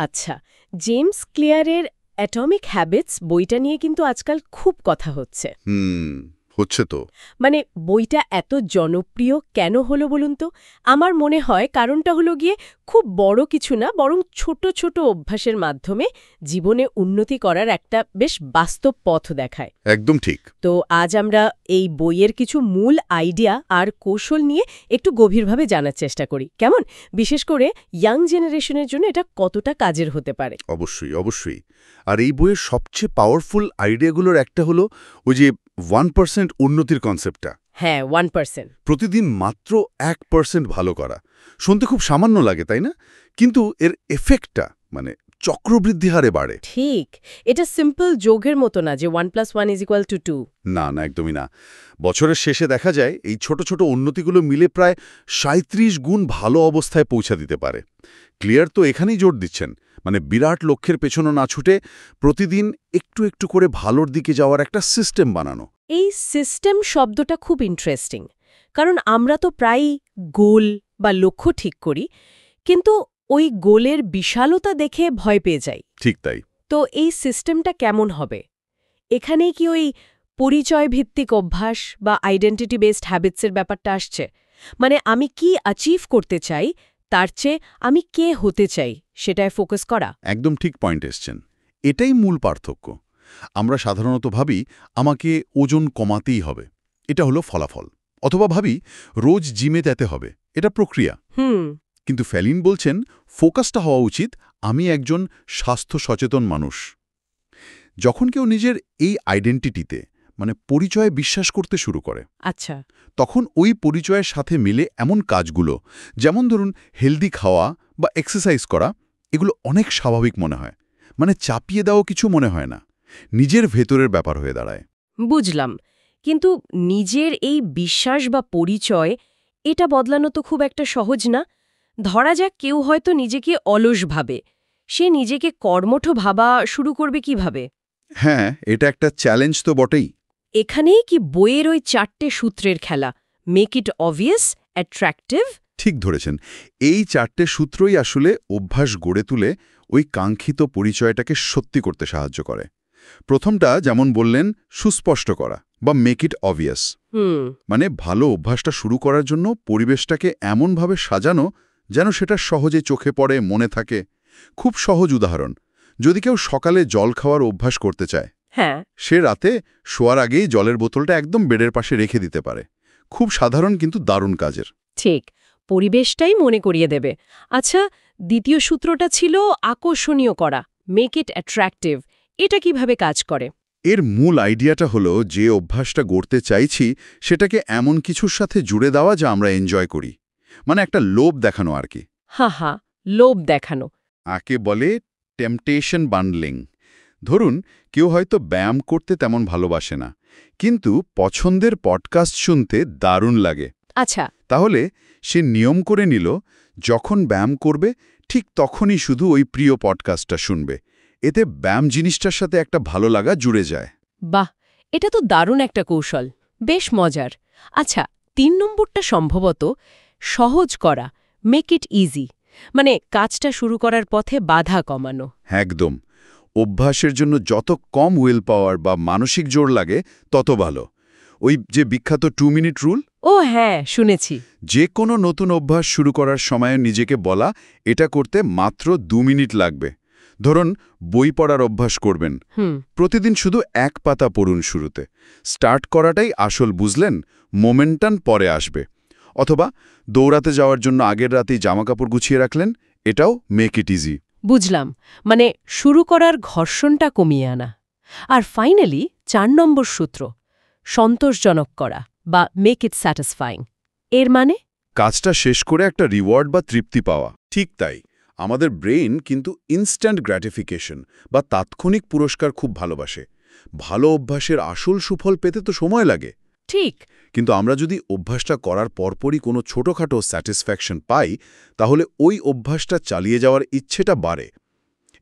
আচ্ছা, James ক্লিয়ারের atomic habits বইটা নিয়ে কিন্তু আজকাল খুব কথা হচ্ছে। হচ্ছে তো। মানে বইটা এত জনপ্রিয় কেন হলো বলুন তো? আমার মনে হয় কারণটা হলো গিয়ে খুব বড় কিছু না, বরং ছোট ছোট অভ্যাসের মাধ্যমে জীবনে উন্নতি করার একটা বেশ বাস্তব পথ দেখায়। একদম ঠিক। তো আজ আমরা এই বইয়ের কিছু মূল আইডিয়া আর কৌশল নিয়ে একটু গভীরভাবে জানার চেষ্টা করি, কেমন? বিশেষ করে ইয়াং জেনারেশনের জন্য এটা কতটা কাজের হতে পারে। অবশ্যই অবশ্যই। আর এই বইয়ের সবচেয়ে পাওয়ারফুল আইডিয়াগুলোর একটা হলো ওই যে 1% উন্নতির কনসেপ্টটা। হ্যাঁ, 1%। প্রতিদিন মাত্র 1% ভালো করা। শুনতে খুব সামান্য লাগে, তাই না? কিন্তু এর এফেক্টটা মানে চক্রবৃদ্ধি হারে বাড়ে। ঠিক, এটা সিম্পল যোগের মতো না যে 1+1=2। না না, একদমই না। বছরের শেষে দেখা যায় এই ছোট ছোট উন্নতিগুলো মিলে প্রায় 37 গুণ ভালো অবস্থায় পৌঁছা দিতে পারে। ক্লিয়ার তো এখানেই জোর দিচ্ছেন, মানে বিরাট লক্ষ্যের পেছনে না ছুটে প্রতিদিন একটু একটু করে ভালোর দিকে যাওয়ার একটা সিস্টেম বানানো। এই সিস্টেম শব্দটা খুব ইন্টারেস্টিং, কারণ আমরা তো প্রায়ই গোল বা লক্ষ্য ঠিক করি, কিন্তু ওই গোলের বিশালতা দেখে ভয় পেয়ে যাই। ঠিক তাই। তো এই সিস্টেমটা কেমন হবে? এখানেই কি ওই পরিচয় ভিত্তিক অভ্যাস বা আইডেন্টিটি বেসড হ্যাবিটসের ব্যাপারটা আসছে? মানে আমি কি অ্যাচিভ করতে চাই তার চেয়ে আমি কে হতে চাই সেটায় ফোকাস করা। একদম ঠিক পয়েন্ট এসছেন। এটাই মূল পার্থক্য। আমরা সাধারণত ভাবি আমাকে ওজন কমাতেই হবে, এটা হলো ফলাফল। অথবা ভাবি রোজ জিমে যেতে হবে, এটা প্রক্রিয়া। কিন্তু ফেলিন বলছেন ফোকাসটা হওয়া উচিত আমি একজন স্বাস্থ্য সচেতন মানুষ। যখন কেউ নিজের এই আইডেন্টিটিতে মানে পরিচয়ে বিশ্বাস করতে শুরু করে, আচ্ছা, তখন ওই পরিচয়ের সাথে মিলে এমন কাজগুলো, যেমন ধরুন হেলদি খাওয়া বা এক্সারসাইজ করা, এগুলো অনেক স্বাভাবিক মনে হয়। মানে চাপিয়ে দেওয়া কিছু মনে হয় না, নিজের ভেতরের ব্যাপার হয়ে দাঁড়ায়। বুঝলাম। কিন্তু নিজের এই বিশ্বাস বা পরিচয় এটা বদলানো তো খুব একটা সহজ না। ধরা যাক কেউ হয়তো নিজেকে অলস ভাবে, সে নিজেকে কর্মঠ ভাবা শুরু করবে কিভাবে? হ্যাঁ, এটা একটা চ্যালেঞ্জ তো বটেই। এখানেই কি বইয়ের ওই 4টে সূত্রের খেলা, মেক ইট অবভিয়াস, অ্যাট্রাক্টিভ? ঠিক ধরেছেন। এই 4টে সূত্রই আসলে অভ্যাস গড়ে তুলে ওই কাঙ্ক্ষিত পরিচয়টাকে সত্যি করতে সাহায্য করে। প্রথমটা যেমন বললেন, সুস্পষ্ট করা বা মেক ইট অবভিয়াস। মানে ভালো অভ্যাসটা শুরু করার জন্য পরিবেশটাকে এমনভাবে সাজানো যেন সেটা সহজে চোখে পড়ে, মনে থাকে। খুব সহজ উদাহরণ, যদি কেউ সকালে জল খাওয়ার অভ্যাস করতে চায়, হ্যাঁ, সে রাতে শোয়ার আগেই জলের বোতলটা একদম বেডের পাশে রেখে দিতে পারে। খুব সাধারণ কিন্তু দারুণ কাজের। ঠিক, পরিবেশটাই মনে করিয়ে দেবে। আচ্ছা, দ্বিতীয় সূত্রটা ছিল আকর্ষণীয় করা, মেক ইট অ্যাট্রাক্টিভ। এটা কিভাবে কাজ করে? এর মূল আইডিয়াটা হলো যে অভ্যাসটা গড়তে চাইছি সেটাকে এমন কিছুর সাথে জুড়ে দেওয়া যা আমরা এনজয় করি। মানে একটা লোভ দেখানো আর কি। হা, লোভ দেখানো। আকে বলে টেম্পটেশন বান্ডলিং। ধরুন কেউ হয়তো ব্যায়াম করতে তেমন ভালোবাসে না, কিন্তু পছন্দের পডকাস্ট শুনতে দারুণ লাগে। আচ্ছা, তাহলে সে নিয়ম করে নিল যখন ব্যায়াম করবে ঠিক তখনই শুধু ওই প্রিয় পডকাস্টটা শুনবে। এতে ব্যায়াম জিনিসটার সাথে একটা ভালো লাগা জুড়ে যায়। বাহ, এটা তো দারুণ একটা কৌশল, বেশ মজার। আচ্ছা, 3 নম্বরটা সম্ভবত সহজ করা, মেক ইট ইজি, মানে কাজটা শুরু করার পথে বাধা কমানো। একদম। অভ্যাসের জন্য যত কম উইল পাওয়ার বা মানসিক জোর লাগে তত ভালো। ওই যে বিখ্যাত 2 মিনিট রুল। ও হ্যাঁ, শুনেছি। যে কোনো নতুন অভ্যাস শুরু করার সময় নিজেকে বলা এটা করতে মাত্র 2 মিনিট লাগবে। ধরুন বই পড়ার অভ্যাস করবেন, প্রতিদিন শুধু 1 পাতা পড়ুন শুরুতে। স্টার্ট করাটাই আসল, বুঝলেন? মোমেন্টাম পরে আসবে। অথবা দৌড়াতে যাওয়ার জন্য আগের রাতেই জামাকাপড় গুছিয়ে রাখলেন, এটাও মেক ইট ইজি। বুঝলাম, মানে শুরু করার ঘর্ষণটা কমিয়ে আনা। আর ফাইনালি 4 নম্বর সূত্র, সন্তোষজনক করা বা মেক ইট স্যাটিসফাইং। এর মানে কাজটা শেষ করে একটা রিওয়ার্ড বা তৃপ্তি পাওয়া। ঠিক তাই, আমাদের ব্রেইন কিন্তু ইনস্ট্যান্ট গ্র্যাটিফিকেশন বা তাৎক্ষণিক পুরস্কার খুব ভালোবাসে। ভালো অভ্যাসের আসল সুফল পেতে তো সময় লাগে। ঠিক, কিন্তু আমরা যদি অভ্যাসটা করার পরপরই কোনো ছোটোখাটো স্যাটিসফ্যাকশন পাই, তাহলে ওই অভ্যাসটা চালিয়ে যাওয়ার ইচ্ছেটা বাড়ে।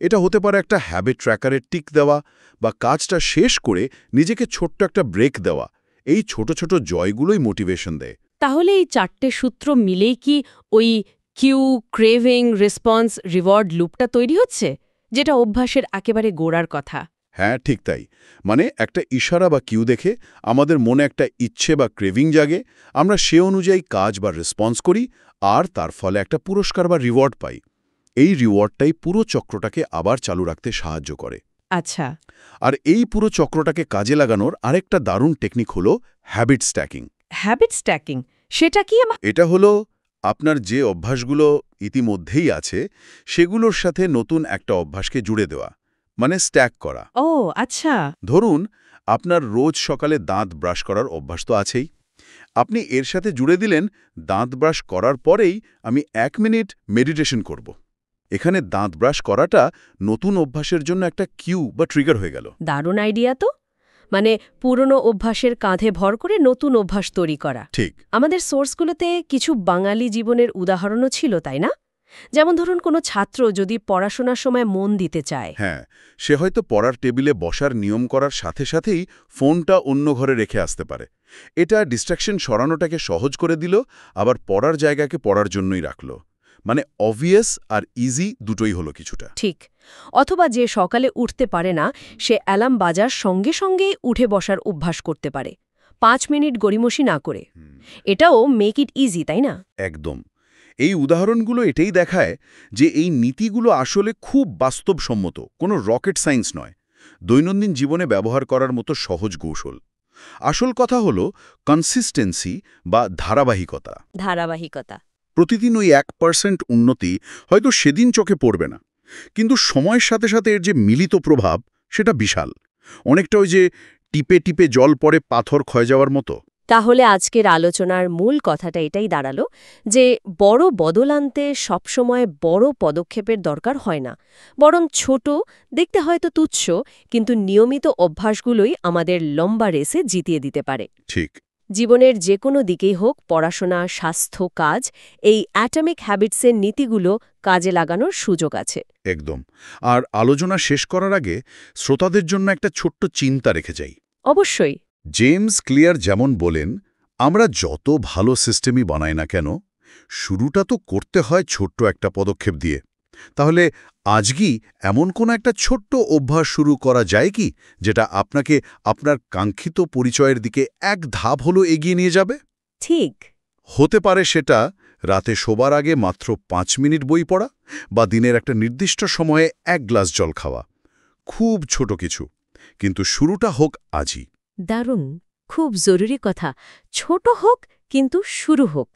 এটা হতে পারে একটা হ্যাবিট ট্র্যাকারে টিক দেওয়া বা কাজটা শেষ করে নিজেকে ছোট্ট একটা ব্রেক দেওয়া। এই ছোট ছোট জয়গুলোই মোটিভেশন দেয়। তাহলে এই 4টে সূত্র মিলেই কি ওই কিউ, ক্রেভিং, রেসপন্স, রিওয়ার্ড লুপটা তৈরি হচ্ছে, যেটা অভ্যাসের একেবারে গোড়ার কথা। হ্যাঁ, ঠিক তাই। মানে একটা ইশারা বা কিউ দেখে আমাদের মনে একটা ইচ্ছে বা ক্রেভিং জাগে, আমরা সে অনুযায়ী কাজ বা রেসপন্স করি, আর তার ফলে একটা পুরস্কার বা রিওয়ার্ড পাই। এই রিওয়ার্ডটাই পুরো চক্রটাকে আবার চালু রাখতে সাহায্য করে। আচ্ছা। আর এই পুরো চক্রটাকে কাজে লাগানোর আরেকটা দারুণ টেকনিক হলো হ্যাবিট স্ট্যাকিং। হ্যাবিট স্ট্যাকিং, সেটা কি? এটা হলো আপনার যে অভ্যাসগুলো ইতিমধ্যেই আছে সেগুলোর সাথে নতুন একটা অভ্যাসকে জুড়ে দেওয়া, মানে স্ট্যাক করা। ও আচ্ছা। ধরুন, আপনার রোজ সকালে দাঁত ব্রাশ করার অভ্যাস তো আছেই। আপনি এর সাথে জুড়ে দিলেন, দাঁত ব্রাশ করার পরেই আমি 1 মিনিট মেডিটেশন করব। এখানে দাঁত ব্রাশ করাটা নতুন অভ্যাসের জন্য একটা কিউ বা ট্রিগার হয়ে গেল। দারুণ আইডিয়া তো। মানে পুরনো অভ্যাসের কাঁধে ভর করে নতুন অভ্যাস তৈরি করা। ঠিক। আমাদের সোর্সগুলোতে কিছু বাঙালি জীবনের উদাহরণও ছিল, তাই না? যেমন ধরুন, কোনো ছাত্র যদি পড়াশোনার সময় মন দিতে চায়। হ্যাঁ, সে হয়তো পড়ার টেবিলে বসার নিয়ম করার সাথে সাথেই ফোনটা অন্য ঘরে রেখে আসতে পারে। এটা ডিস্ট্রাকশন সরানোটাকে সহজ করে দিল, আবার পড়ার জায়গাকে পড়ার জন্যই রাখল। মানে অবভিয়াস আর ইজি দুটোই হলো কিছুটা। ঠিক। অথবা যে সকালে উঠতে পারে না, সে অ্যালার্ম বাজার সঙ্গে সঙ্গেই উঠে বসার অভ্যাস করতে পারে, 5 মিনিট গড়িমসি না করে। এটাও মেক ইট ইজি, তাই না? একদম। এই উদাহরণগুলো এটাই দেখায় যে এই নীতিগুলো আসলে খুব বাস্তবসম্মত, কোনো রকেট সায়েন্স নয়, দৈনন্দিন জীবনে ব্যবহার করার মতো সহজ কৌশল। আসল কথা হলো কনসিস্টেন্সি বা ধারাবাহিকতা। ধারাবাহিকতা। প্রতিদিন ওই 1% উন্নতি হয়তো সেদিন চোখে পড়বে না, কিন্তু সময়ের সাথে সাথে এর যে মিলিত প্রভাব সেটা বিশাল। অনেকটা ওই যে টিপে টিপে জল পড়ে পাথর ক্ষয়ে যাওয়ার মতো। তাহলে আজকের আলোচনার মূল কথাটা এটাই দাঁড়ালো যে বড় বদল আনতে সবসময় বড় পদক্ষেপের দরকার হয় না, বরং ছোট, দেখতে হয়তো তুচ্ছ, কিন্তু নিয়মিত অভ্যাসগুলোই আমাদের লম্বা রেসে জিতিয়ে দিতে পারে। ঠিক। জীবনের যে কোনো দিকেই হোক, পড়াশোনা, স্বাস্থ্য, কাজ, এই অ্যাটমিক হ্যাবিটসের নীতিগুলো কাজে লাগানোর সুযোগ আছে। একদম। আর আলোচনা শেষ করার আগে শ্রোতাদের জন্য একটা ছোট্ট চিন্তা রেখে যাই। অবশ্যই। জেমস ক্লিয়ার যেমন বলেন, আমরা যত ভালো সিস্টেমই বানাই না কেন, শুরুটা তো করতে হয় ছোট্ট একটা পদক্ষেপ দিয়ে। তাহলে আজকেই এমন কোনো একটা ছোট্ট অভ্যাস শুরু করা যায় কি, যেটা আপনাকে আপনার কাঙ্ক্ষিত পরিচয়ের দিকে এক ধাপ হলো এগিয়ে নিয়ে যাবে? ঠিক। হতে পারে সেটা রাতে শোবার আগে মাত্র 5 মিনিট বই পড়া, বা দিনের একটা নির্দিষ্ট সময়ে 1 গ্লাস জল খাওয়া। খুব ছোট কিছু, কিন্তু শুরুটা হোক আজই। দারুণ। খুব জরুরি কথা। ছোট হোক, কিন্তু শুরু হোক।